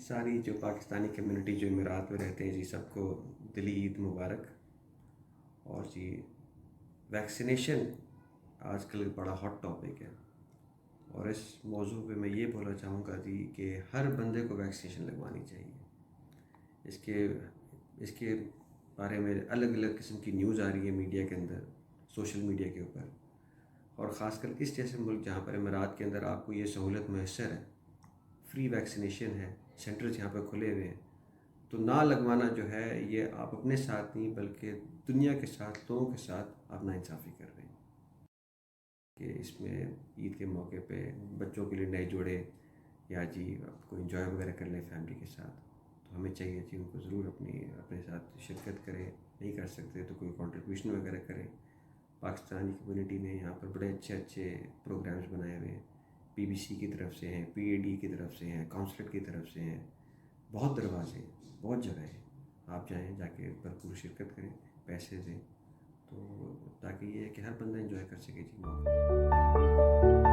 ساری جو پاکستانی کمیونٹی جو امارات میں رہتے ہیں جی، سب کو دلی عید مبارک. اور جی ویکسینیشن آج کل بڑا ہاٹ ٹاپک ہے، اور اس موضوع پہ میں یہ بولنا چاہوں گا جی کہ ہر بندے کو ویکسینیشن لگوانی چاہیے. اس کے بارے میں الگ الگ قسم کی نیوز آ رہی ہے میڈیا کے اندر، سوشل میڈیا کے اوپر، اور خاص کر اس جیسے ملک جہاں پر امارات کے اندر آپ کو یہ سہولت میسر ہے، فری ویکسینیشن ہے، سینٹرز یہاں پہ کھلے ہوئے ہیں، تو نہ لگوانا جو ہے یہ آپ اپنے ساتھ نہیں بلکہ دنیا کے ساتھ، لوگوں کے ساتھ آپ ناانصافی کر رہے ہیں. کہ اس میں عید کے موقع پہ بچوں کے لیے نئے جوڑے یا جی آپ کو انجوائے وغیرہ کر لیں فیملی کے ساتھ، تو ہمیں چاہیے جی ان کو ضرور اپنے ساتھ شرکت کریں. نہیں کر سکتے تو کوئی کنٹریبیوشن وغیرہ کریں. پاکستانی کمیونٹی نے یہاں پر بڑے اچھے اچھے پروگرامز بنائے ہوئے ہیں، BBC کی طرف سے ہیں، PAD کی طرف سے ہیں، کونسلٹ کی طرف سے ہیں، بہت دروازے ہیں، بہت جگہ ہیں. آپ جائیں، جا کے بھرپور شرکت کریں، پیسے دیں، تو تاکہ یہ ہے کہ ہر بندہ انجوائے کر سکے جی موقع.